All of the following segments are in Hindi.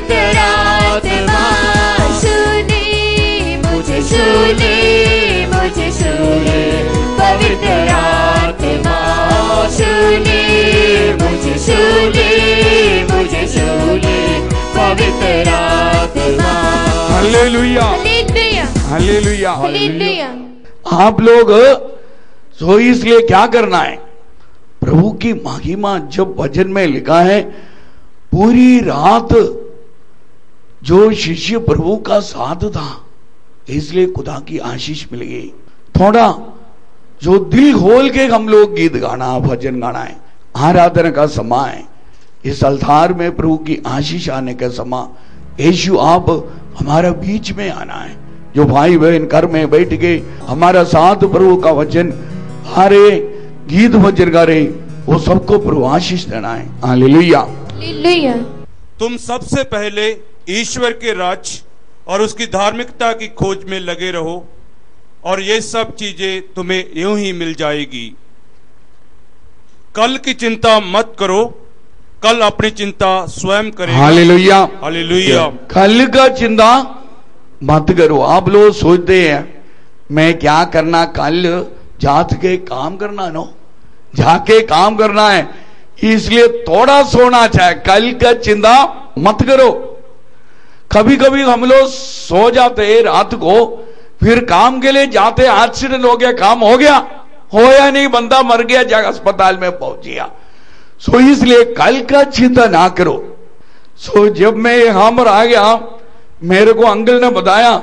पवित्र आत्मा छूले मुझे, छूले मुझे, छूले पवित्र आत्मा छूले मुझे, छूले मुझे, छूले पवित्र आत्मा। Hallelujah, hallelujah, hallelujah. आप लोग सो इसलिए क्या करना है, प्रभु की महिमा जब वचन में लिखा है पूरी रात जो शिष्य प्रभु का साथ था, इसलिए खुदा की आशीष मिल गई। थोड़ा जो दिल खोल के हम लोग गीत गाना, भजन गाना है, आराधना का समय है, इस अल्तार में प्रभु की आशीष आने का समय। यीशु आप हमारा बीच में आना है। जो भाई बहन घर में बैठ के हमारा साथ प्रभु का वचन हारे गीत भजन गा रहे, वो सबको प्रभु आशीष देना है। Hallelujah, hallelujah. तुम सबसे पहले ईश्वर के राज्य और उसकी धार्मिकता की खोज में लगे रहो और ये सब चीजें तुम्हें यूं ही मिल जाएगी। कल की चिंता मत करो, कल अपनी चिंता स्वयं करेगा। Hallelujah, hallelujah. कल का चिंता मत करो। आप लोग सोचते हैं मैं क्या करना, कल जात के काम करना, नो जाके काम करना है, इसलिए थोड़ा सोना चाहिए। कल का चिंता मत करो। कभी कभी हम लोग सो जाते हैं रात को, फिर काम के लिए जाते, एक्सीडेंट हो गया, काम हो गया, होया नहीं, बंदा मर गया, जाकर अस्पताल में पहुंच गया। सो इसलिए कल का चिंता ना करो। सो जब मैं यहां पर आ गया, मेरे को अंकल ने बताया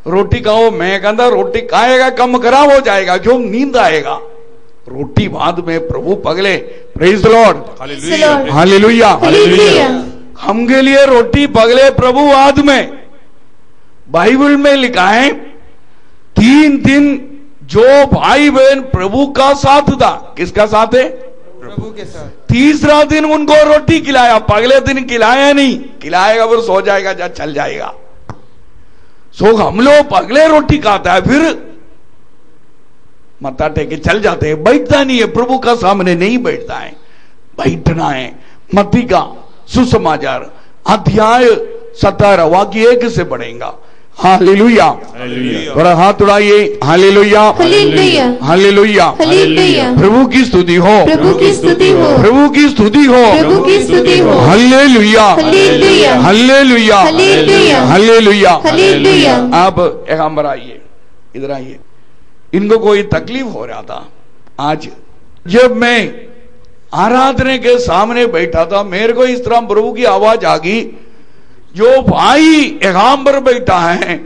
रोटी खाओ, मैं कहता रोटी खाएगा कम खराब हो जाएगा, क्यों नींद आएगा। रोटी बाद में प्रभु पगले, praise the Lord, hallelujah, hallelujah. हम के लिए रोटी पगले प्रभु बाद में। बाइबल में लिखा है 3 दिन जो भाई बहन प्रभु का साथ था, किसका साथ है, प्रभु के साथ। तीसरा दिन उनको रोटी खिलाया, पगले दिन खिलाया नहीं, खिलाएगा फिर सो जाएगा, जा चल जाएगा। सो हम लोग पगले रोटी खाता है, फिर मत्था टेके चल जाते हैं, बैठता नहीं है, प्रभु का सामने नहीं बैठता है। बैठना है। मत्ती का सुसमाचार अध्याय 17 वाक्य 1 से पढ़ेगा। हालेलुया, थोड़ा हाथ उड़ाइए। Hallelujah, hallelujah, hallelujah, hallelujah. प्रभु की स्तुति हो, प्रभु की स्तुति हो, प्रभु की स्तुति हो, प्रभु की स्तुति हो। Hallelujah, hallelujah, hallelujah, hallelujah, hallelujah, hallelujah. आप यहाँ पर आइए, इधर आइए। इनको कोई तकलीफ हो रहा था। आज जब मैं आराधने के सामने बैठा था, मेरे को इस तरह प्रभु की आवाज आ गई, जो भाई यहाँ पर बैठा है,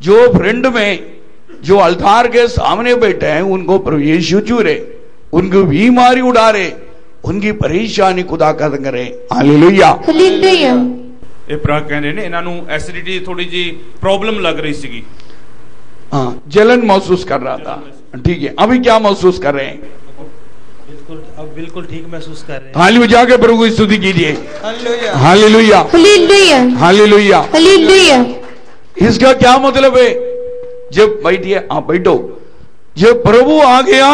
जो फ्रेंड में जो अल्तार के सामने बैठे हैं, उनको प्रभु यीशु छूरे, उनको बीमारी उड़ारे, उनकी परेशानी खुदा खत्म करे। Hallelujah, hallelujah. ਇਹ ਭਰਾ ਕਹਿੰਦੇ ਨੇ ਇਹਨਾਂ ਨੂੰ ਐਸਿਡਿਟੀ ਥੋੜੀ ਜੀ प्रॉब्लम लग रही ਸੀਗੀ। हाँ, जलन महसूस कर रहा था। ठीक है, अभी क्या महसूस कर रहे हैं? बिल्कुल, अब बिल्कुल ठीक महसूस कर रहे हैं। ताली बजा के प्रभु की स्तुति कीजिए। Hallelujah, hallelujah, hallelujah, hallelujah. Hallelujah. इसका क्या मतलब है? जब बैठिए, आप बैठो। जब प्रभु आ गया,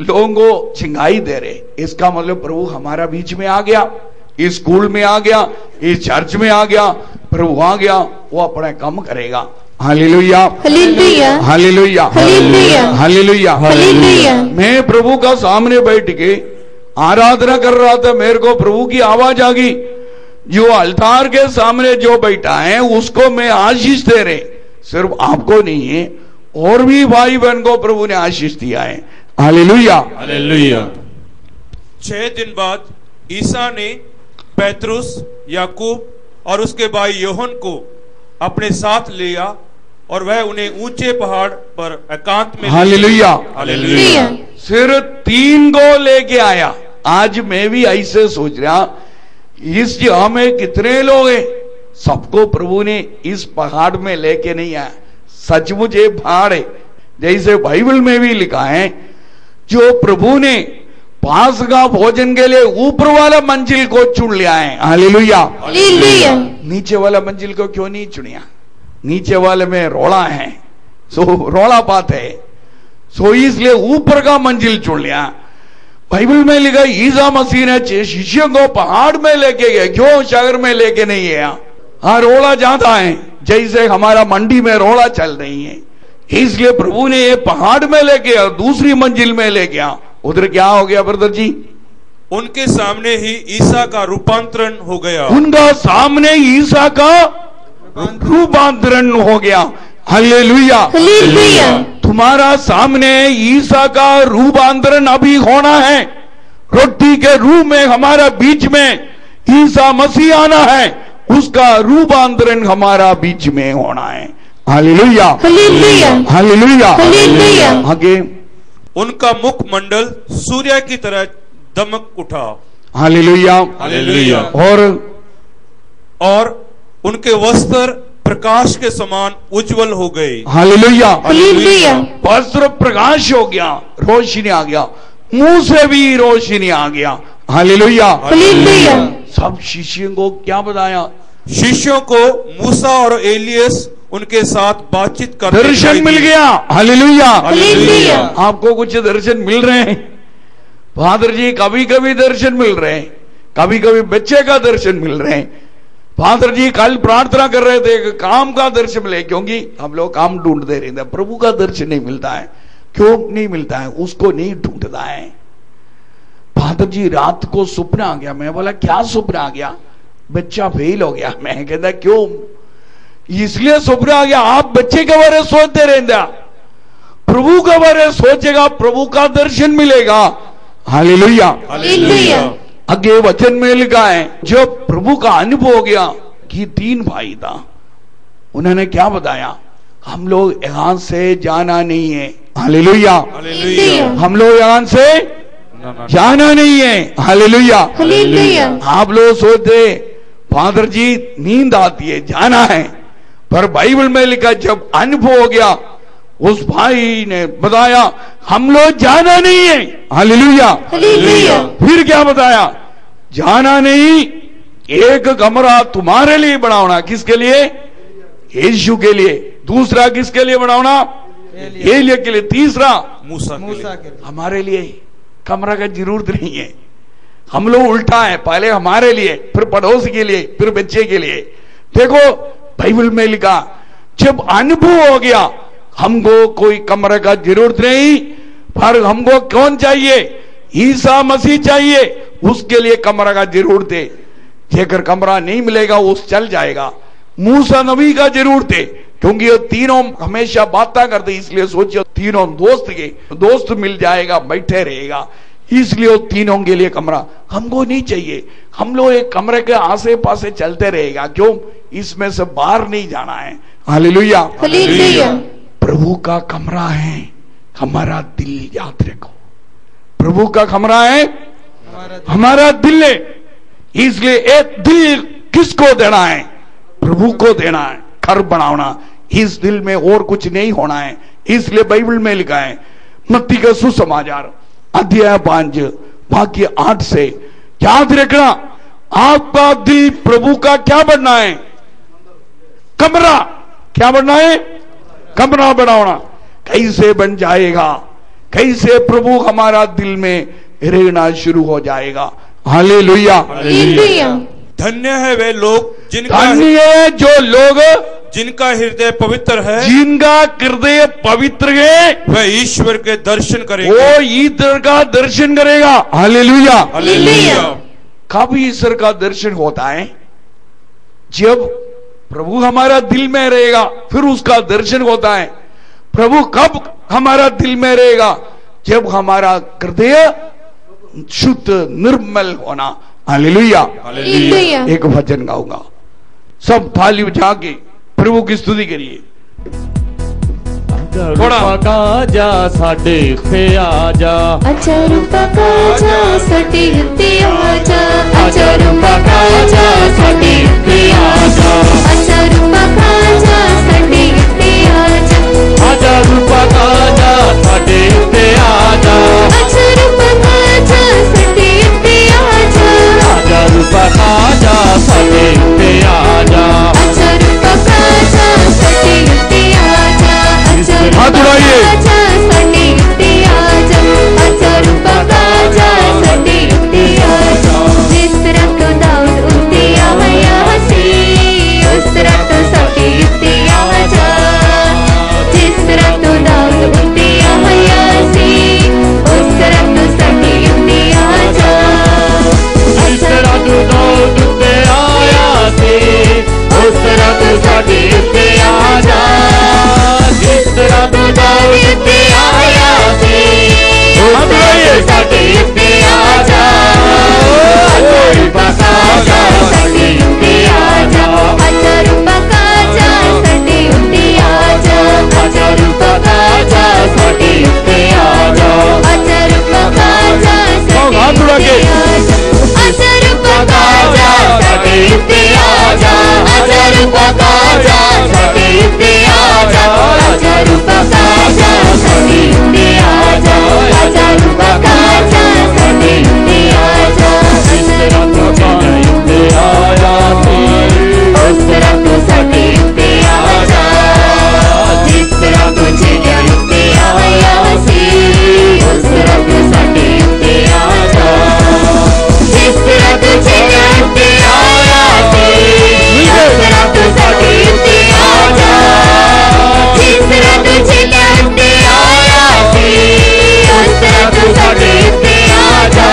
लोगों को चिंगाई दे रहे, इसका मतलब प्रभु हमारा बीच में आ गया, इस स्कूल में आ गया, इस चर्च में आ गया, प्रभु आ गया, वो अपना काम करेगा। Hallelujah, hallelujah, hallelujah, hallelujah, hallelujah, hallelujah. मैं प्रभु का सामने बैठ के आराधना कर रहा था, मेरे को प्रभु की आवाज आ गई, जो अल्तार के सामने जो बैठा है उसको मैं आशीष दे रहे। सिर्फ आपको नहीं है, और भी भाई बहन को प्रभु ने आशीष दिया है। Hallelujah, hallelujah. 6 दिन बाद ईसा ने पेतरुस, याकूब और उसके भाई योहन को अपने साथ लिया और वह उन्हें ऊंचे पहाड़ पर एकांत में। Hallelujah, hallelujah. सिर्फ 3 को लेके आया। आज मैं भी ऐसे सोच रहा, इस जगह में कितने लोग हैं, सबको प्रभु ने इस पहाड़ में लेके नहीं आया। सचमुच ये पहाड़ है, जैसे बाइबल में भी लिखा है, जो प्रभु ने पास का भोजन के लिए ऊपर वाला मंजिल को चुन लिया है। Hallelujah, hallelujah. नीचे वाला मंजिल को क्यों नहीं चुनिया? नीचे वाले में रोड़ा है, सो रोड़ा पाते है, सो इसलिए ऊपर का मंजिल चुन लिया। बाइबल में लिखा ईसा मसीह ने शिष्यों को पहाड़ में लेके गए, क्यों शहर में लेके नहीं गया? हाँ, रोड़ा ज्यादा है, जैसे हमारा मंडी में रोड़ा चल रही है। इसलिए प्रभु ने ये पहाड़ में ले गया, दूसरी मंजिल में ले गया। उधर क्या हो गया ब्रदर जी? उनके सामने ही ईसा का रूपांतरण हो गया। उनका सामने ईसा का रूपांतरण हो गया। Hallelujah, hallelujah. तुम्हारा सामने ईसा का रूपांतरण अभी होना है। रोटी के रूप में हमारा बीच में ईसा मसीह आना है, उसका रूपांतरण हमारा बीच में होना है। Hallelujah, hallelujah, hallelujah, hallelujah. आगे उनका मुखमंडल सूर्य की तरह दमक उठा। Hallelujah, hallelujah. और उनके वस्त्र प्रकाश के समान उज्जवल हो गए। Hallelujah, hallelujah. वस्त्र प्रकाश हो गया, रोशनी आ गया, मुंह से भी रोशनी आ गया। Hallelujah, hallelujah. सब शिष्यों को क्या बताया? शिष्यों को मूसा और एलियस उनके साथ बातचीत करते दर्शन दिखाई मिल दिए। गया। Hallelujah, hallelujah. आपको कुछ दर्शन मिल रहे हैं फादर जी? कभी कभी दर्शन मिल रहे हैं, कभी कभी बच्चे का दर्शन मिल रहे हैं। फादर जी कल प्रार्थना कर रहे थे काम का दर्शन मिले, क्योंकि हम लोग काम ढूंढते रहते हैं, प्रभु का दर्शन नहीं मिलता है। क्यों नहीं मिलता है? उसको नहीं ढूंढता है। फादर जी रात को सपना आ गया। मैं बोला क्या सपना आ गया? बच्चा फेल हो गया। मैं कहता क्यों? इसलिए सपना आ गया। आप बच्चे के बारे सोचते रहते, प्रभु के बारे सोचेगा, प्रभु का दर्शन मिलेगा। Hallelujah, hallelujah. आगे वचन में लिखा है जब प्रभु का अनुभव हो गया कि 3 भाई था, उन्होंने क्या बताया? हम लोग यहां से जाना नहीं है। Hallelujah, hallelujah. हम लोग यहां से जाना नहीं है। Hallelujah, hallelujah. आप लोग सोचते फादर जी नींद आती है, जाना है, पर बाइबल में लिखा जब अनुभव हो गया, उस भाई ने बताया हम लोग जाना नहीं है। Hallelujah, hallelujah. फिर क्या बताया? जाना नहीं, एक कमरा तुम्हारे लिए बनाना। किसके लिए? यीशु के लिए। दूसरा किसके लिए बनाना? एलिया के लिए। तीसरा मूसा के मूसा लिए। के लिए। हमारे लिए। कमरा का जरूरत नहीं है। हम लोग उल्टा है, पहले हमारे लिए, फिर पड़ोस के लिए, फिर बच्चे के लिए। देखो बाइबल में लिखा जब अनुभव हो गया हमको कोई कमरे का जरूरत नहीं, पर हमको कौन चाहिए? ईसा मसीह चाहिए। उसके लिए कमरा का जरूरत है। जेकर कमरा नहीं मिलेगा उस चल जाएगा। मूसा नबी का जरूरत है, क्योंकि ये तीनों हमेशा बातें करते, इसलिए सोचिए तीनों दोस्त मिल जाएगा, बैठे रहेगा। इसलिए वो तीनों के लिए कमरा हमको नहीं चाहिए। हम लोग एक कमरे के आसे पासे चलते रहेगा। क्यों? इसमें से बाहर नहीं जाना है। Hallelujah, hallelujah. प्रभु का कमरा है हमारा दिल। याद रखो, प्रभु का कमरा है हमारा दिल है। इसलिए एक दिल किसको देना है? प्रभु को देना है, घर बनाना। इस दिल में और कुछ नहीं होना है। इसलिए बाइबल में लिखा है मत्ती का सुसमाचार अध्याय 5 वाक्य 8 से याद रखना, आपका दिल प्रभु का क्या बनना है? कमरा। क्या बनना है? कमरा बनाना। कैसे बन जाएगा? कैसे प्रभु हमारा दिल में रहना शुरू हो जाएगा? Hallelujah, hallelujah. धन्य है वे लोग धन्य है जो लोग जिनका हृदय पवित्र है, जिनका हृदय पवित्र है, वह ईश्वर के दर्शन करेंगे। वो ईश्वर का दर्शन करेगा। हालेलुया। हालेलुया। कब ईश्वर का दर्शन होता है? जब प्रभु हमारा दिल में रहेगा, फिर उसका दर्शन होता है। प्रभु कब हमारा दिल में रहेगा? जब हमारा हृदय शुद्ध निर्मल होना। हालेलुया। हालेलुया। एक भजन गाऊंगा, सब थाली उठा के प्रभु की स्तुति करिए। रूपा का जा साडे उत्ते आ जा, अच्छा रूपा का जा साडे उत्ते आ जा, अच्छा रूपा का जा साडे उत्ते आ जा, अच्छा रूपा का जा साडे उत्ते आ जा, आजा रूपा का जा साडे उत्ते आ जा, अच्छा रूपा का जा साडे उत्ते आ जा, आजा रूपा का जा साडे उत्ते आ जा, अच्छा रूपा का जा साडे उत्ते आ जा, अच्छा हाथ उठाइए। साडे उत्ते आ जा, अच्छा रूपा का जा साडे उत्ते आ जा, जिस तरह तो दाऊद उत्ते आया सी, आजा साडे उत्ते आजा आजा रूपा काजा साडे उत्ते आजा आजा रूपा काजा साडे उत्ते आजा जिस तरह तू साडे उत्ते आया उस तरह तू साडे उत्ते आजा जिस तरह तू चेले उत्ते आया सी उस तरह तू साडे उत्ते आजा जिस तरह तू चेले उत्ते आया सी उस तरह तू साडे उत्ते आजा जिस तरह तू चेले उत्ते आया सी उस तरह तू साडे उत्ते आजा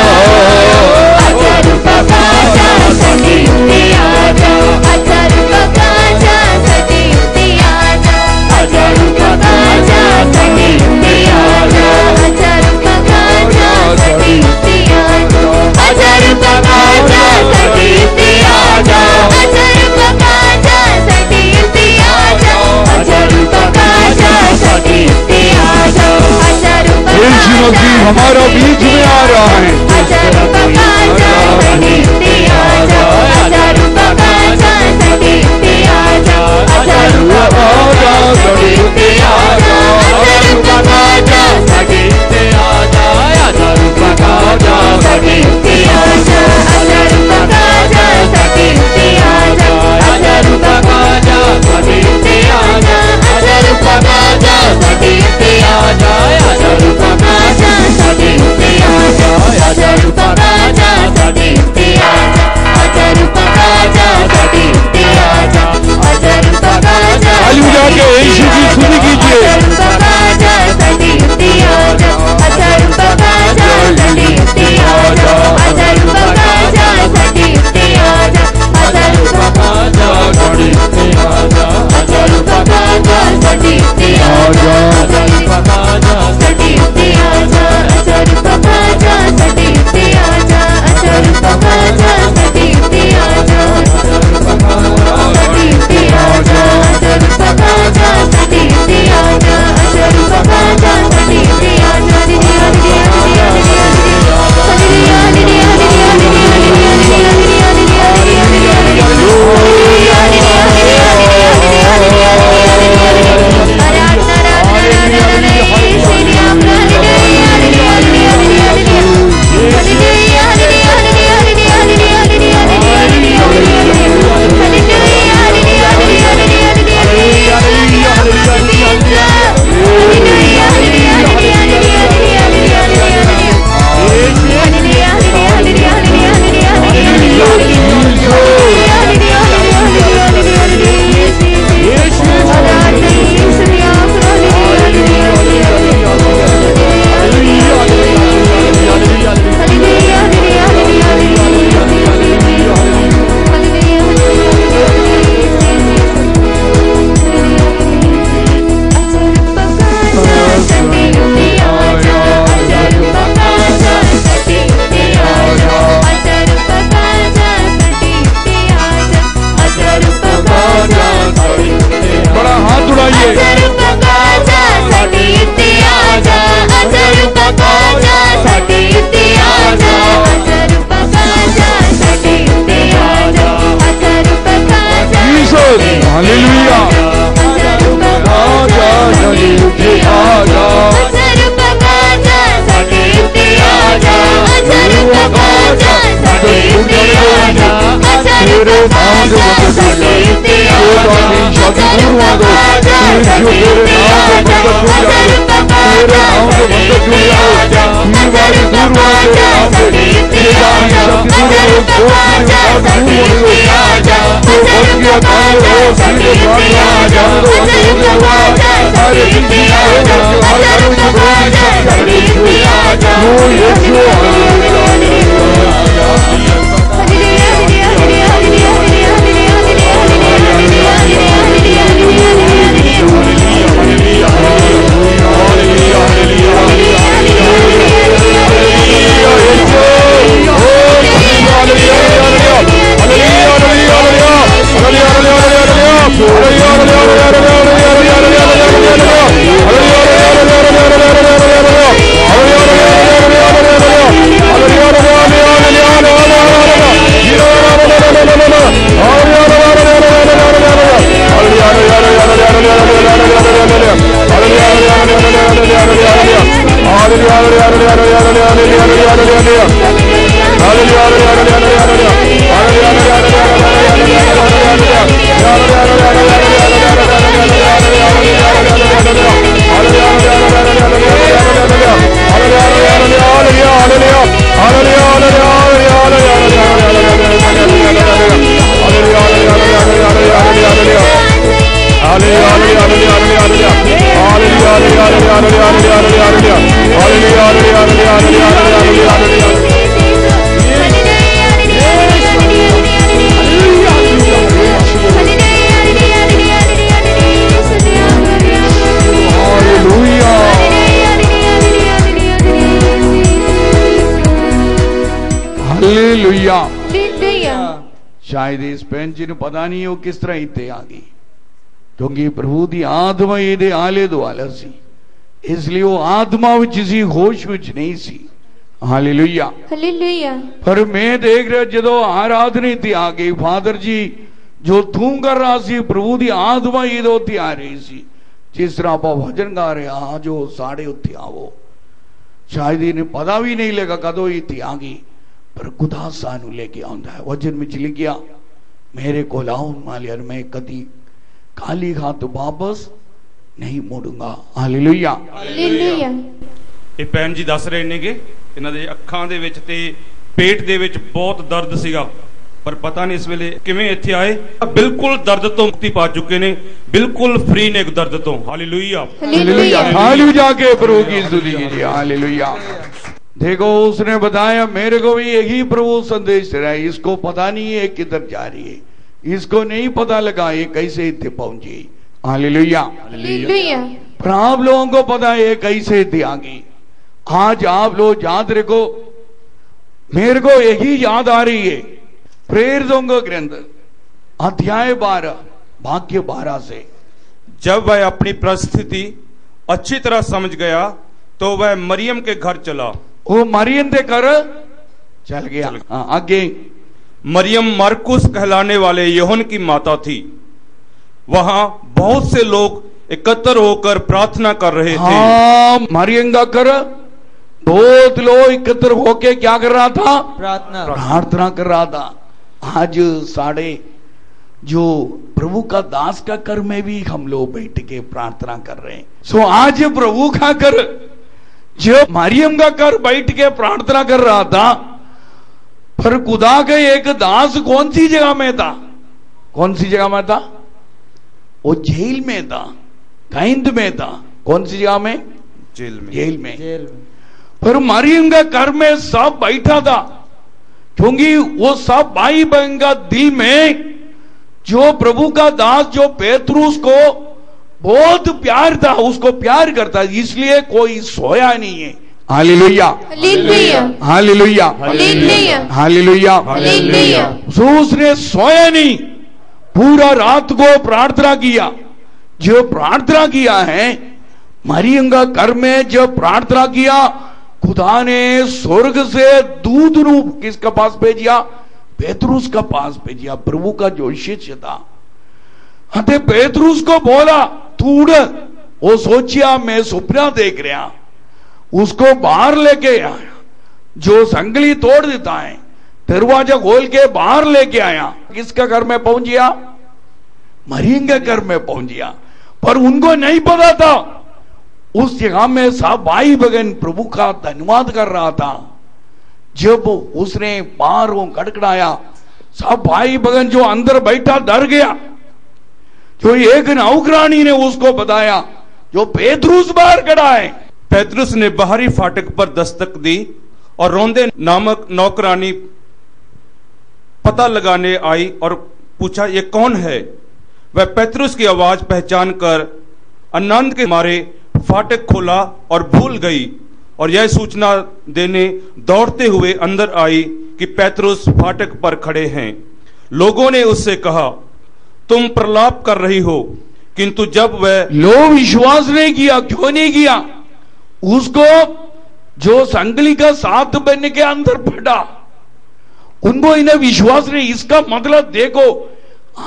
आजा रूपा काजा साडे उत्ते आजा आजा रूपा काजा साडे उत्ते आजा आजा रूपा काजा साडे उत्ते आजा आजा रूपा काजा साडे उत्ते आजा आजा रूपा काजा साडे उत्ते आजा आजा रूपा काजा साडे उत्ते आजा आजा रूपा काजा साडे उत्ते आजा आजा रूपा यीशु मसीह हमारा बीच में आ रहा है। आजा रूपा काजा साडे उत्ते आजा आजा रूपा काजा साडे उत्ते आजा आजा रूपा काजा साडे उत्ते आजा आजा रूपा काजा साडे उत्ते आजा आजा रूपा काजा साडे उत्ते आजा आजा रूपा काजा साडे उत्ते आजा आजा रूपा काजा साडे उत्ते आजा आजा रूपा काजा साडे उत्ते आजा आजा रूपा काजा साडे उत्ते आजा आजा रूपा काजा साडे उत्ते आजा आजा रूपा काजा साडे उत्ते आजा आजा रूपा काजा हालेलुया के यीशु की स्तुति कीजिए। आजा रूपा काजा साडे उत्ते आजा आजा रूपा काजा साडे उत्ते आजा आजा रूपा काजा साडे उत्ते आजा आजा रूपा काजा साडे उत्ते आजा आजा रूपा काजा साडे उत्ते आजा आजा रूपा काजा साडे उत्ते आजा आजा रूपा काजा साडे उत्ते आजा आजा रूपा काजा साडे उत्ते आजा आजा रूपा काजा साडे उत्ते आजा आजा रूपा काजा साडे उत्ते आजा आजा रूपा काजा साडे उत्ते आजा हालेलुया। हालेलुया। शायद इस भैन जी ने पता नहीं वो किस तरह इतने आ गई, क्योंकि प्रभु की आत्मा ये आले दुआला सी, इसलिए वो आत्मा विच सी, होश विच नहीं सी। हालेलुया। हालेलुया। पर मैं देख रहा जो आराधना थी आ गई, फादर जी जो तू कर रहा सी, प्रभु की आत्मा ये होती आ रही सी, जिस तरह आप भजन गा रहे हाँ जो साढ़े उत्थे आवो, शायद इन्हें पता भी नहीं लगा कदों इतनी आ गई, पर खुदा सानू लेके आंदा है। वचन में लिख गया मेरे को लाओ मालियर, मैं कदी खाली हाथ वापस नहीं मुड़ूंगा। हालेलुया। हालेलुया। ਇਹ ਭੈਣ ਜੀ ਦੱਸ ਰਹੇ ਨੇਗੇ ਇਹਨਾਂ ਦੇ ਅੱਖਾਂ ਦੇ ਵਿੱਚ ਤੇ ਪੇਟ ਦੇ ਵਿੱਚ ਬਹੁਤ ਦਰਦ ਸੀਗਾ, ਪਰ ਪਤਾ ਨਹੀਂ ਇਸ ਵੇਲੇ ਕਿਵੇਂ ਇੱਥੇ ਆਏ। ਬਿਲਕੁਲ ਦਰਦ ਤੋਂ ਮੁਕਤੀ ਪਾ ਚੁੱਕੇ ਨੇ, ਬਿਲकुल फ्री ने दर्द तो। हालेलुया। हालेलुया। हालेलुया के प्रभु की स्तुति कीजिए। हालेलुया। देखो उसने बताया मेरे को भी यही प्रभु संदेश रहा है, इसको पता नहीं है किधर जा रही है, इसको नहीं पता लगा ये कैसे इतने पहुंची। हालेलुया। हालेलुया। पर आप लोगों को पता है कैसे इतनी आ गई। आज आप लोग याद रखो, मेरे को यही याद आ रही है प्रेरितों का ग्रंथ अध्याय 12 वाक्य 12 से। जब वह अपनी परिस्थिति अच्छी तरह समझ गया तो वह मरियम के घर चला। वो मरियम के घर चल गया। हाँ, आगे। मरियम मरकुस कहलाने वाले यूहन्ना की माता थी। वहां बहुत से लोग एकत्र होकर प्रार्थना कर रहे थे। हाँ, मरियम का घर बहुत लोग एकत्र होके क्या कर रहा था? प्रार्थना कर रहा था। आज साढ़े जो प्रभु का दास का कर में भी हम लोग बैठ के प्रार्थना कर रहे हैं। सो आज प्रभु का कर जो मरियम का कर बैठ के प्रार्थना कर रहा था, पर खुदा के एक दास कौन सी जगह में था? कौन सी जगह में था? वो जेल में था, कैद में था। कौन सी जगह में? जेल में। जेल में। पर मरियम का घर में सब बैठा था, क्योंकि वो सब भाई बहन का दिल में जो प्रभु का दास जो पेतरुस को बहुत प्यार था, उसको प्यार करता, इसलिए कोई सोया नहीं है। Hallelujah. Hallelujah. Hallelujah. Hallelujah. Hallelujah. Hallelujah. सो उसने सोया नहीं, पूरा रात को प्रार्थना किया। जो प्रार्थना किया है मरियम का घर में, जब प्रार्थना किया खुदा ने स्वर्ग से दूध रूप किसके पास भेजिया? पेतरुस का पास भेजिया, प्रभु का जो शिष्य था। हते पेतरुस को बोला तू उड़। वो सोचिया मैं सपना देख रहा, उसको बाहर लेके आया, जो संगली तोड़ देता है, दरवाजा खोल के बाहर लेके आया। किसका घर में पहुंच गया? मरियम के घर में पहुंच गया। पर उनको नहीं पता था उस जगह में सब भाई बहन प्रभु का धन्यवाद कर रहा था। जब उसने बाहर वो खड़खड़ाया, सब भाई बहन जो अंदर बैठा डर गया। जो एक नौकरानी ने उसको बताया जो पेतरुस बाहर खड़ा है। पेतरुस ने बाहरी फाटक पर दस्तक दी और रोंदे नामक नौकरानी पता लगाने आई और पूछा ये कौन है? वह पेतरुस की आवाज पहचान कर आनंद के मारे फाटक खोला और भूल गई, और यह सूचना देने दौड़ते हुए अंदर आई कि पेतरुस फाटक पर खड़े हैं। लोगों ने उससे कहा तुम प्रलाप कर रही हो, किंतु जब वह लोग विश्वास नहीं किया। क्यों नहीं किया? उसको जो संगली का साथ बनने के अंदर पड़ा, उनको इन्हें विश्वास नहीं। इसका मतलब देखो,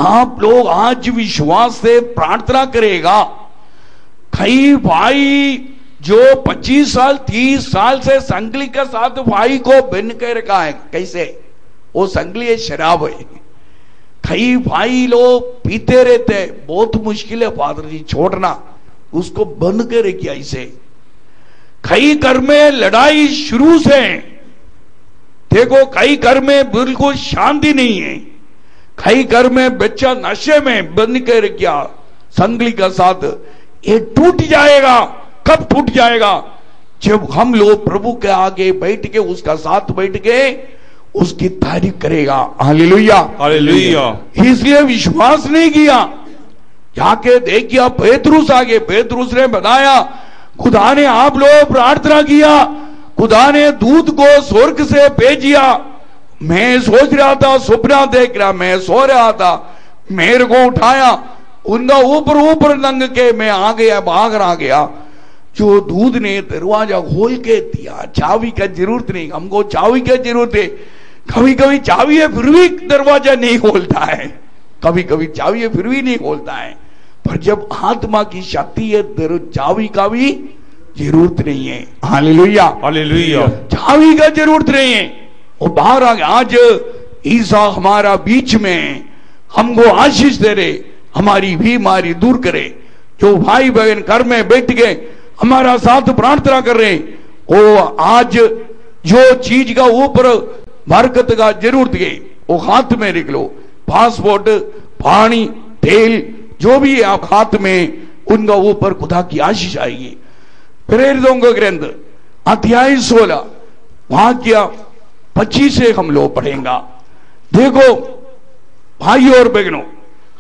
आप लोग आज विश्वास से प्रार्थना करेगा। कई भाई जो 25 साल 30 साल से संगली के साथ भाई को बन के रखा है, कैसे? वो संगली शराब है। कई भाई लोग पीते रहते हैं, बहुत मुश्किल है फादर जी छोड़ना, उसको बंद के रखिया इसे। कई घर में लड़ाई शुरू से, देखो कई घर में बिल्कुल शांति नहीं है। कई घर में बच्चा नशे में बंद के रखिया संगली का साथ। ये टूट जाएगा। कब टूट जाएगा? जब हम लोग प्रभु के आगे बैठ के उसका साथ बैठ के उसकी तारीफ करेगा। हालेलुया। हालेलुया। इसलिए विश्वास नहीं किया। जाके देखिए पेतरुस आगे, पेतरुस ने बताया खुदा ने आप लोग प्रार्थना किया, खुदा ने दूध को स्वर्ग से भेजिया, मैं सोच रहा था, सपना देख रहा, मैं सो रहा था, मेरे को उठाया, उनका ऊपर ऊपर लंघ के मैं आ गया, भाग रहा गया। जो दूध ने दरवाजा खोल के दिया, चाबी का जरूरत नहीं, हमको चाबी की जरूरत है। कभी कभी चाबी है फिर भी दरवाजा नहीं खोलता है, कभी कभी चाबी है फिर भी नहीं खोलता है। पर जब आत्मा की शक्ति है, चाबी का भी जरूरत नहीं है। Hallelujah, hallelujah. चाबी का जरूरत नहीं है। वो बाहर आ गया। आज ईसा हमारा बीच में हमको आशीष दे रहे, हमारी बीमारी दूर करे। जो भाई बहन घर में बैठ के हमारा साथ प्रार्थना कर रहे, वो आज जो चीज का ऊपर बरकत का जरूरत है वो हाथ में रख लो। पासपोर्ट, पानी, तेल, जो भी है आप हाथ में, उनका ऊपर खुदा की आशीष आएगी। प्रेरितों का ग्रंथ अध्याय 16 वाक्य 25 से हम लोग पढ़ेंगे। देखो भाइयों और बहनों,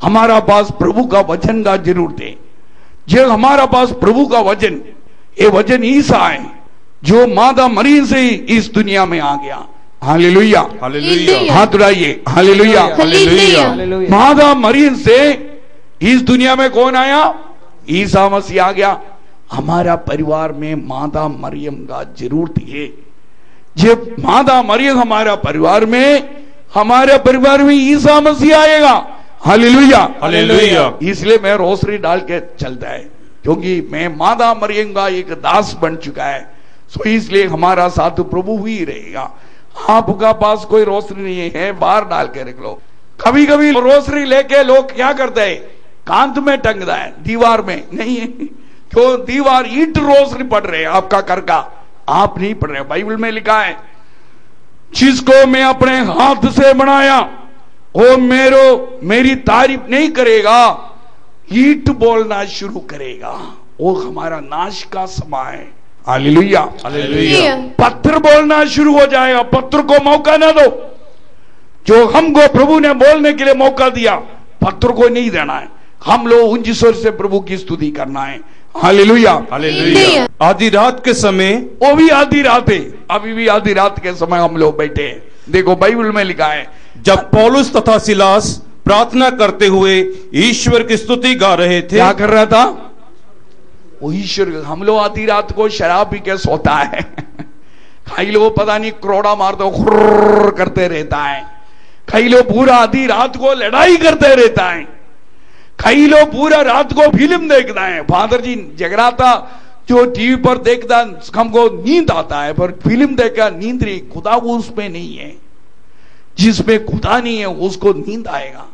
हमारा पास प्रभु का वचन का जरूरत है। जो हमारा पास प्रभु का वचन, ये वचन ईसा है जो मादा मरियम से इस दुनिया में आ गया। Hallelujah, hallelujah. हाथ उठाइए। Hallelujah, hallelujah. मादा मरियम से इस दुनिया में कौन आया? ईसा मसीह आ गया। हमारा परिवार में मादा मरियम का जरूरत है। जब मादा मरियम हमारा परिवार में ईसा मसीह आएगा। Hallelujah, hallelujah. इसलिए मैं रोसरी डाल के चलता है, क्योंकि मैं मादा मरियम का एक दास बन चुका है। सो इसलिए हमारा साथ प्रभु ही रहेगा। आपका पास कोई रोशनी नहीं है, बाहर डाल के रख लो। कभी कभी रोशनी लेके लोग क्या करते हैं, कांत में टंगता है, दीवार में नहीं है। क्यों? दीवार ईंट रोशनी पड़ रहे हैं आपका कर का, आप नहीं पढ़ रहे। बाइबल में लिखा है, जिसको मैं अपने हाथ से बनाया वो मेरी तारीफ नहीं करेगा, ईंट बोलना शुरू करेगा। वो हमारा नाश का समय है। Hallelujah, hallelujah. पत्थर बोलना शुरू हो जाएगा। पत्थर को मौका ना दो। जो हमको प्रभु ने बोलने के लिए मौका दिया, पत्थर को नहीं देना है। हम लोग उच्च स्वर से प्रभु की स्तुति करना है। Hallelujah, hallelujah. आधी रात के समय, वो भी आधी रात है, अभी भी आधी रात के समय हम लोग बैठे हैं। देखो बाइबल में लिखा है, जब पौलुस तथा सिलास प्रार्थना करते हुए ईश्वर की स्तुति गा रहे थे। क्या कर रहा था वो? ईश्वर। हम लोग आधी रात को शराब पी के सोता है। कई लोग पता नहीं करोड़ा मारते खुर्र करते रहता है। कई लोग पूरा आधी रात को लड़ाई करते रहता है। कई लोग पूरा रात को फिल्म देखता है। फादर जी जगराता जो टीवी पर देखता, हमको नींद आता है, पर फिल्म देखा नींद नहीं। खुदा वो उसमें नहीं है। जिसमें खुदा नहीं है उसको नींद आएगा।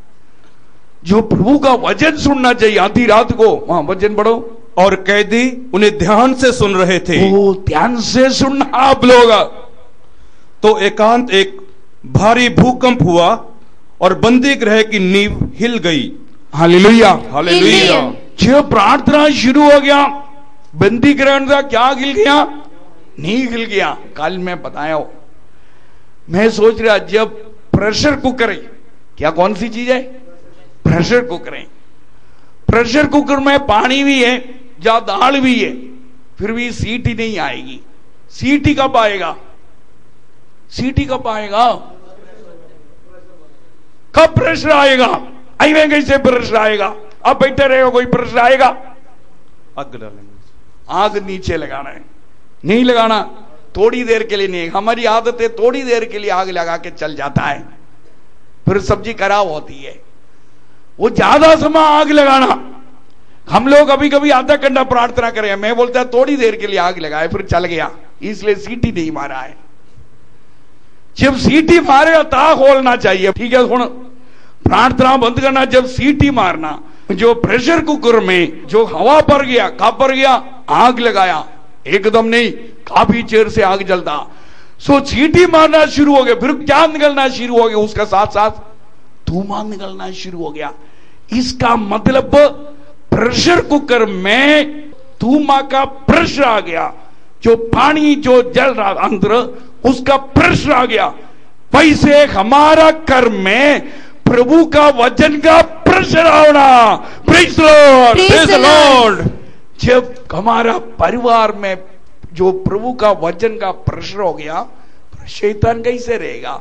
जो प्रभु का वचन सुनना चाहिए आधी रात को, वहां वचन पढ़ो। और कैदी उन्हें ध्यान से सुन रहे थे। वो ध्यान से सुनना आप लोग। तो एकांत एक भारी भूकंप हुआ और बंदी गृह की नींव हिल गई। Hallelujah, hallelujah. जब प्रार्थना शुरू हो गया, बंदी ग्रहण का क्या हिल गया? नहीं हिल गया। कल मैं बताया हो, मैं सोच रहा जब प्रेशर कुकर है, क्या कौन सी चीज है? प्रेशर कुकर है। प्रेशर कुकर में पानी भी है, जा दाल भी है, फिर भी सीटी नहीं आएगी। सीटी कब आएगा? सीटी कब आएगा? कब प्रेशर आएगा? आईवे कैसे प्रेशर आएगा? अब बैठे रहेगा, कोई प्रेशर आएगा? आग डालेंगे। आग नीचे लगाना है, नहीं लगाना। थोड़ी देर के लिए नहीं। हमारी आदत है थोड़ी देर के लिए आग लगा के चल जाता है, फिर सब्जी खराब होती है। वो ज्यादा समय आग लगाना। हम लोग कभी कभी आधा घंटा प्रार्थना करें, मैं बोलता है थोड़ी देर के लिए आग लगाए, फिर चल गया, इसलिए सीटी नहीं मारा है। जब सीटी मारेगा ता खोलना चाहिए। ठीक है, सुन, प्रार्थना बंद करना जब सीटी मारना। जो प्रेशर कुकर में जो हवा पर गया, कब पर गया? आग लगाया, एकदम नहीं, काफी चेर से आग जलता। सो सीटी मारना शुरू हो गया, फिर क्या निकलना शुरू हो गया, उसका साथ साथ धुआं निकलना शुरू हो गया। इसका मतलब प्रेशर कुकर में धुआं का प्रेशर आ गया। जो पानी जो जल रहा अंदर, उसका प्रेशर आ गया। वैसे हमारा कर्म में प्रभु का वचन का प्रेशर आना। Praise the Lord, praise the Lord. जब हमारा परिवार में जो प्रभु का वचन का प्रेशर हो गया, शैतान कैसे रहेगा?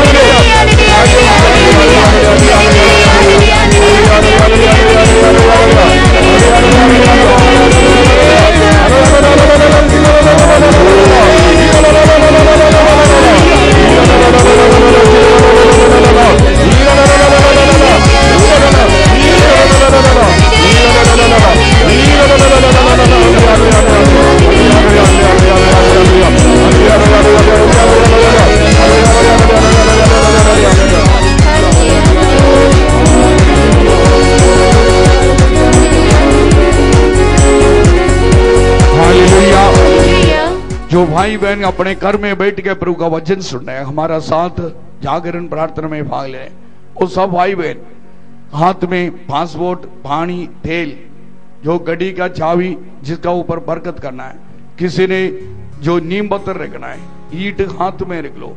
जो भाई बहन अपने घर में बैठ के प्रभु का वचन सुन रहे हैं, हमारा साथ जागरण प्रार्थना में भाग ले रहे हैं, वो सब भाई बहन हाथ में पासपोर्ट, पानी, तेल, जो गड्डी का चाबी जिसका ऊपर बरकत करना है, किसी ने जो नीम पत्थर रखना है, ईट हाथ में रख लो,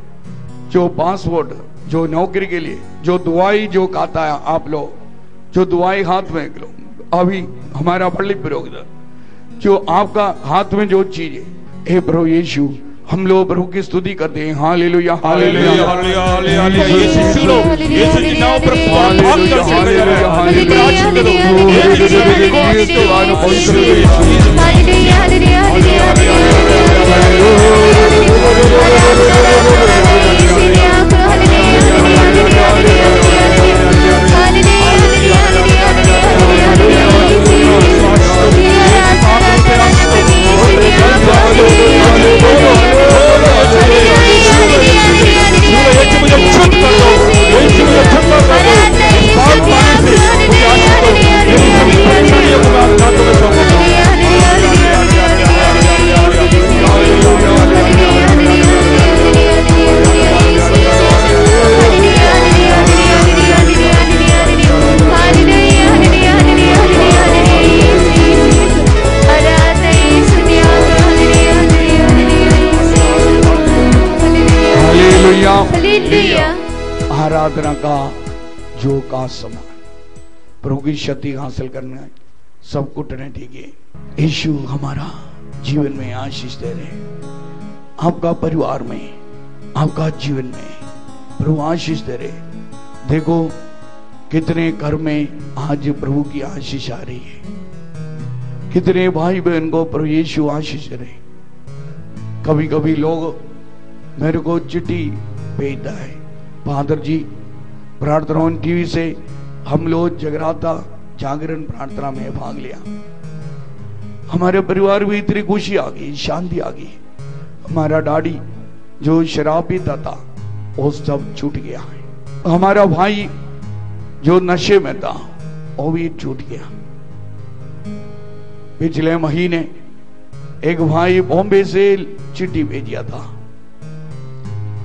जो पासपोर्ट, जो नौकरी के लिए, जो दुआई जो खाता है आप लोग, जो दुआई हाथ में रख लो। अभी हमारा पल्ली पुरोहित जो आपका हाथ में जो चीज है, हे प्रभु यीशु, हम लोग प्रभु की स्तुति करते हैं। Hallelujah hallelujah hallelujah. यीशु लो, यीशु के नाम पर भाग कर चले जाओ। हालेलुया आराधना का जो का समय प्रभु की शक्ति हासिल करना है, सब कुछ दीजिए। यीशु हमारा जीवन में आशीष दे रहे, आपका परिवार में, आपका जीवन में प्रभु आशीष दे रहे। देखो कितने घर में आज प्रभु की आशीष आ रही है, कितने भाई बहन को प्रभु यीशु आशीष दे रहे। कभी कभी लोग मेरे को चिट्ठी भेजता है, फादर जी प्रार्थना टीवी से हम लोग जगराता जागरण प्रार्थना में भाग लिया, हमारे परिवार में इतनी खुशी आ गई, शांति आ गई। हमारा डैडी जो शराब पीता था वो सब छूट गया है, हमारा भाई जो नशे में था वो भी छूट गया। पिछले महीने एक भाई बॉम्बे से चिट्ठी भेजा था,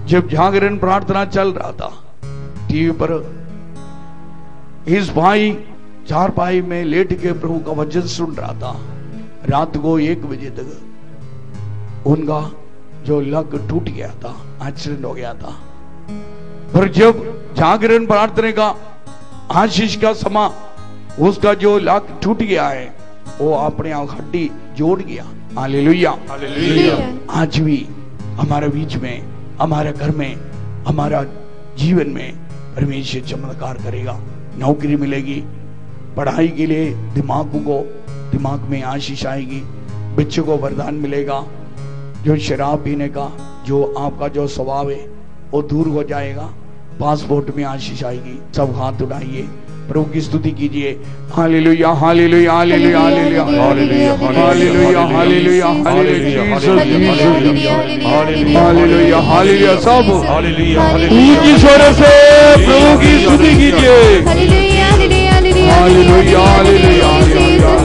जब जागरण प्रार्थना चल रहा था टीवी पर, इस भाई चारपाई में लेट के प्रभु का वचन सुन रहा था। रात को 1 बजे तक उनका जो लक टूट गया था, एक्सीडेंट हो गया था। पर जब जागरण प्रार्थना का आशीष का समा, उसका जो लक टूट गया है वो अपने आप हड्डी जोड़ गया। Hallelujah hallelujah. आज भी हमारे बीच में, हमारे घर में, हमारा जीवन में परमेश्वर चमत्कार करेगा। नौकरी मिलेगी, पढ़ाई के लिए दिमाग में आशीष आएगी, बच्चों को वरदान मिलेगा। जो शराब पीने का जो आपका जो स्वभाव है वो दूर हो जाएगा, पासपोर्ट में आशीष आएगी। सब हाथ उठाइए, प्रभु की स्तुति कीजिए। Hallelujah hallelujah hallelujah hallelujah hallelujah hallelujah hallelujah hallelujah hallelujah. सब ऊंची स्वर से प्रभु की स्तुति कीजिए। हालेलुया हालेलुया हालेलुया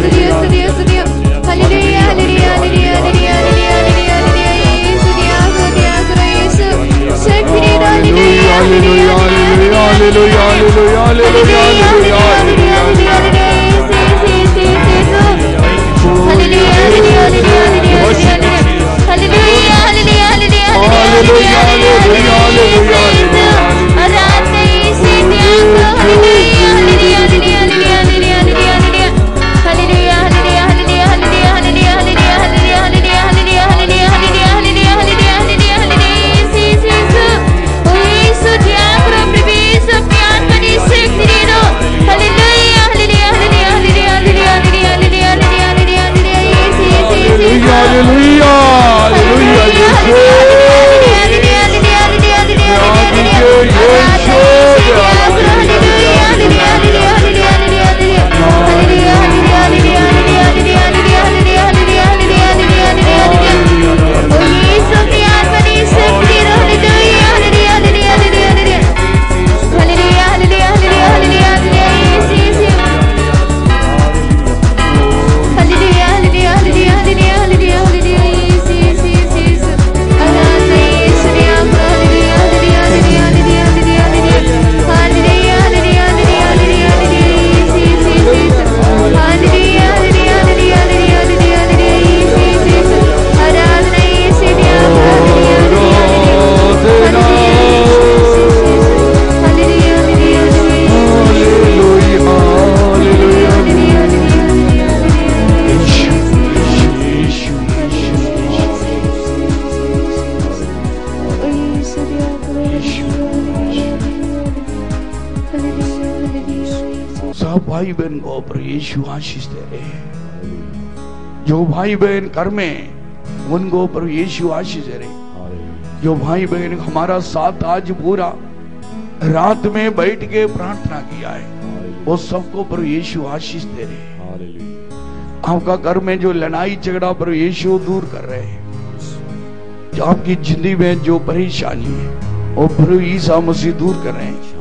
भाई बहन को प्रभु यीशु आशीष दे रहे हैं। जो भाई बहन घर में उनको प्रभु यीशु आशीष दे रहे। जो भाई बहन हमारा साथ आज पूरा रात में बैठ के प्रार्थना किया है वो सबको प्रभु यीशु आशीष दे रहे हैं। आपका घर में जो लड़ाई झगड़ा प्रभु यीशु दूर कर रहे हैं। जो आपकी जिंदगी में जो परेशानी है वो प्रभु ईसा मसीह दूर कर रहे हैं।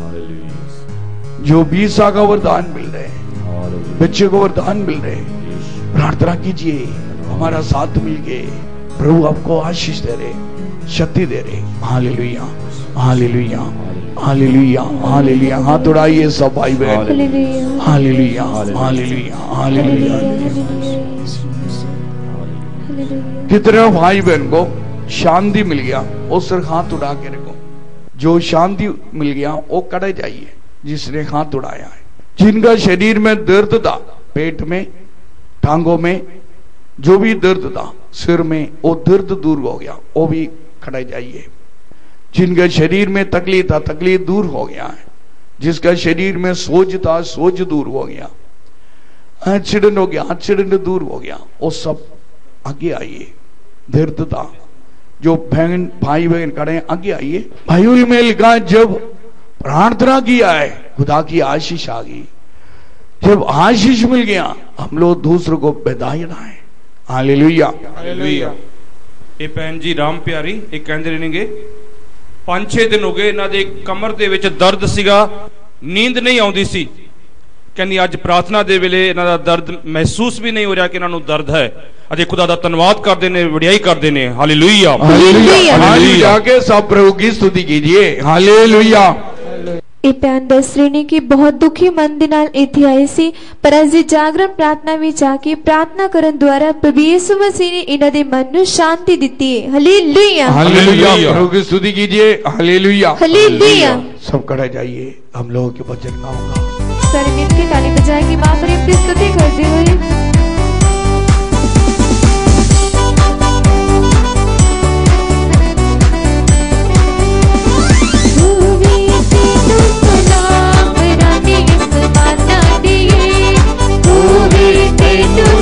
जो वीसा का वरदान मिल रहे हैं, बच्चे को वरदान मिल रहे हैं, प्रार्थना कीजिए, हमारा साथ मिलके प्रभु आपको आशीष दे रहे, शक्ति दे रहे। Hallelujah, hallelujah, hallelujah, hallelujah. हाथ उड़ाइए सब भाई बहन। Hallelujah, hallelujah, hallelujah. कितने भाई बहन को शांति मिल गया वो सिर्फ हाथ उड़ा के रखो। जो शांति मिल गया वो कड़े जाइए जिसने हाथ उड़ाया है। जिनका शरीर में दर्द था, पेट में, टांगों में जो भी दर्द था, सिर में, वो दर्द दूर हो गया, वो भी खड़े जाइए। जिनके शरीर में तकलीफ था, तकलीफ दूर हो गया है। जिसका शरीर में सोज था, सोज दूर हो गया। एक्सीडेंट हो गया, एक्सीडेंट दूर हो गया, वो सब आगे आइए। दर्द था, जो बहन भाई बहन खड़े आगे आइए। बाइबल में लिखा जब प्रार्थना किया है खुदा की आशीष आ गई। जब आशीष मिल गया हम लोग दूसरों को बधाई है। Hallelujah, hallelujah. ਇਹ ਭੈਣ ਜੀ ਰਾਮ ਪਿਆਰੀ ਇਹ ਕਹਿੰਦੇ ਰਹਿਣਗੇ 5-6 ਦਿਨ ਹੋ ਗਏ ਇਹਨਾਂ ਦੇ ਕਮਰ ਦੇ ਵਿੱਚ ਦਰਦ ਸੀਗਾ, ਨੀਂਦ ਨਹੀਂ ਆਉਂਦੀ ਸੀ। ਕਹਿੰਦੀ ਅੱਜ ਪ੍ਰਾਰਥਨਾ ਦੇ ਵੇਲੇ ਇਹਨਾਂ ਦਾ ਦਰਦ ਮਹਿਸੂਸ ਵੀ ਨਹੀਂ ਹੋ ਰਿਹਾ ਕਿ ਇਹਨਾਂ ਨੂੰ ਦਰਦ ਹੈ। ਅਜੇ ਖੁਦਾ ਦਾ ਧੰਨਵਾਦ ਕਰਦੇ ਨੇ, ਵਡਿਆਈ ਕਰਦੇ ਨੇ। ਹਾਲੇਲੂया, हालेलुया। हालेलुया के सब प्रभु की स्तुति कीजिए। हालेलुया। ਇਹ ਭੈਣ ਦੱਸ ਰਹੀ ਨੇ ਕਿ ਬਹੁਤ ਦੁਖੀ ਮਨ ਦੇ ਨਾਲ ਇੱਥੇ ਆਏ ਸੀ, ਪਰ ਅੱਜ ਦੀ ਜਾਗਰਣ ਪ੍ਰਾਰਥਨਾ ਵਿੱਚ ਆ ਕੇ ਪ੍ਰਾਰਥਨਾ ਕਰਨ ਦੁਆਰਾ ਪ੍ਰਭੂ ਯਿਸੂ ਮਸੀਹ ਨੇ ਇਹਨਾਂ ਦੇ ਮਨ ਨੂੰ ਸ਼ਾਂਤੀ ਦਿੱਤੀ ਹੈ। ਹਾਲੇਲुया, हालेलुया। प्रभु की स्तुति कीजिए। Hallelujah, hallelujah. सब खड़े जाइए, हम लोगों के वचन गाऊंगा। सारे मिलकर ताली बजा के मां पर अपनी स्तुति करते हुए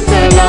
Sala,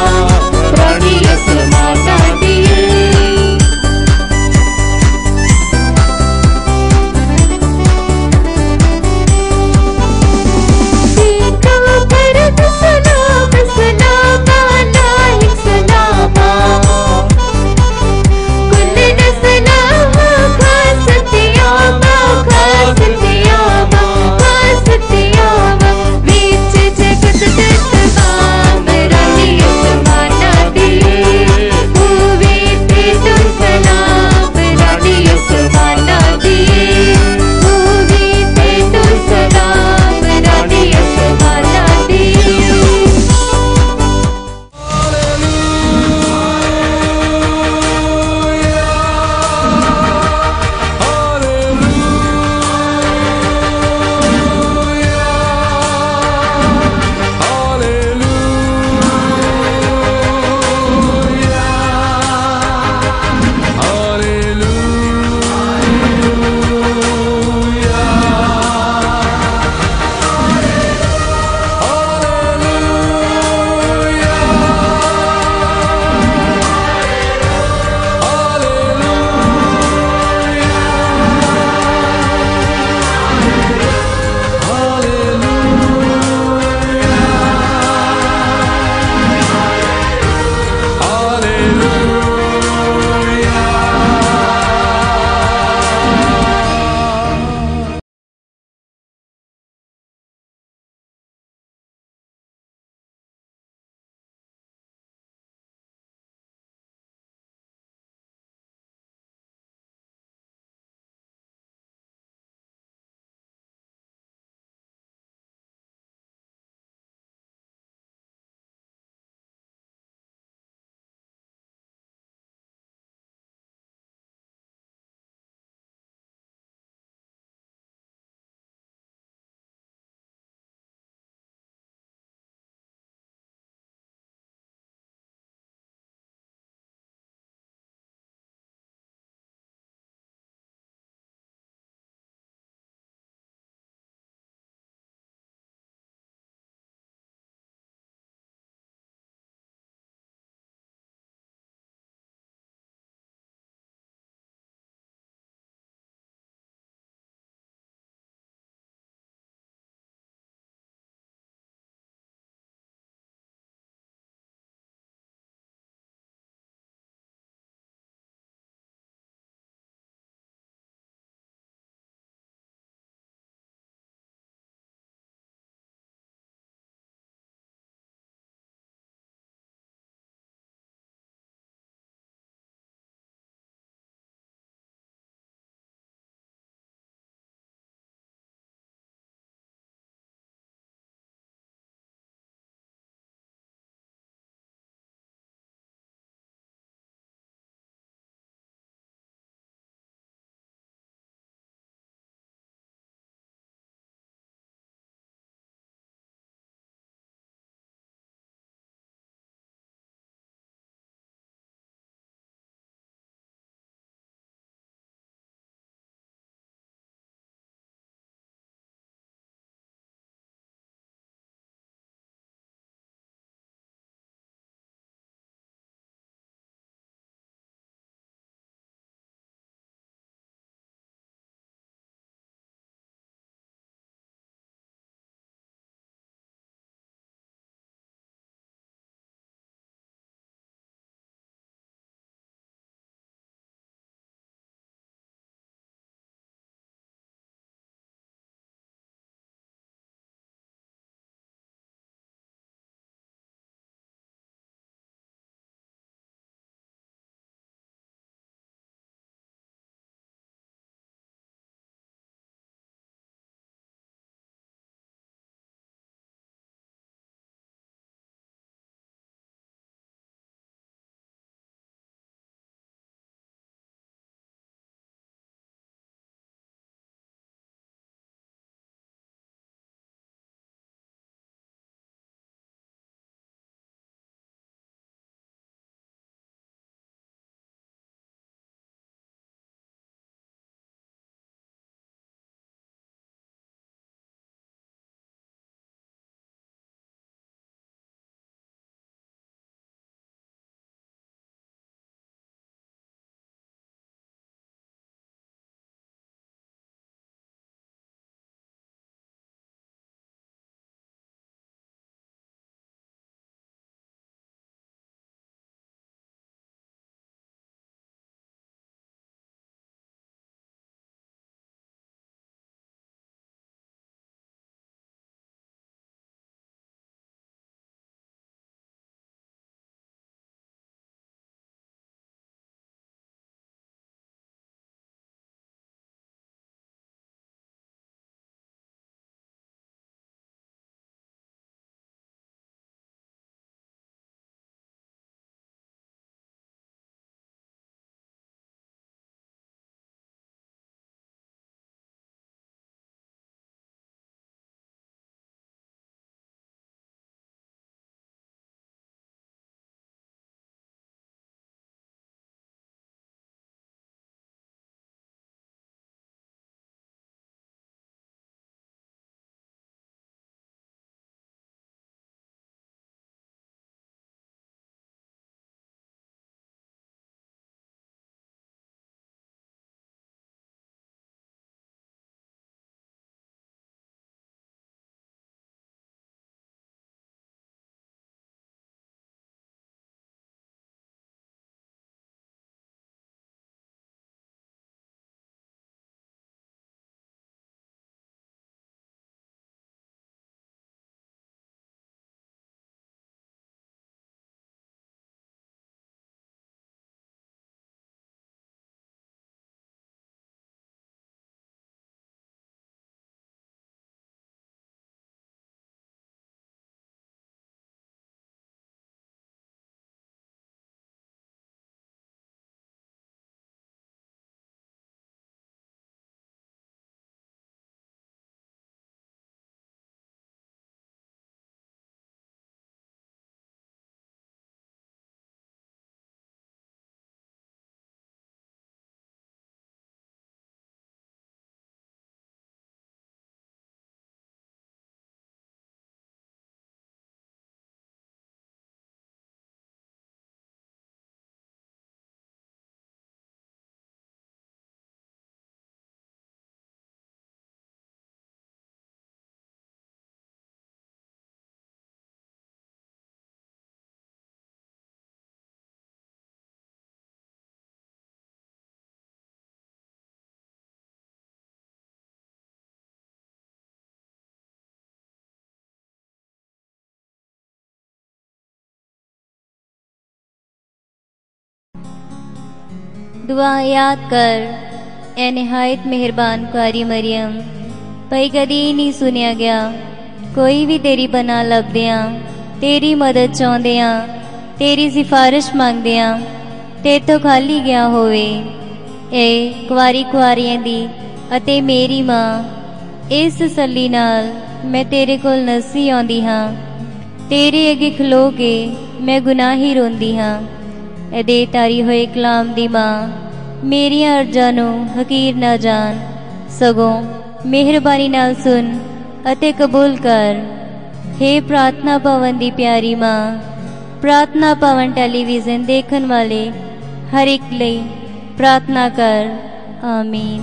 दुआ याद कर ए निहायत मेहरबान कारी मरियम भई कदी नहीं सुनिया गया कोई भी तेरी बना लभदियां तेरी मदद चाहुंदियां तेरी सिफारिश मंगदियां ते तो खाली गया होवे। ए कुआरी कुआरियां दी अते मेरी मां इस तसल्ली नाल मैं तेरे कोल नसी आउंदी हां तेरे अगे खलो के मैं गुनाही रोंदी हां। एदे तारी होए कलाम दी मां मेरियां अर्जां नूं हकीर ना जान सगों मेहरबानी नाल सुन अते कबूल कर। हे प्रार्थना भवन दी प्यारी मां प्रार्थना भवन टेलीविजन देखने वाले हर एक लई प्रार्थना कर। आमीन।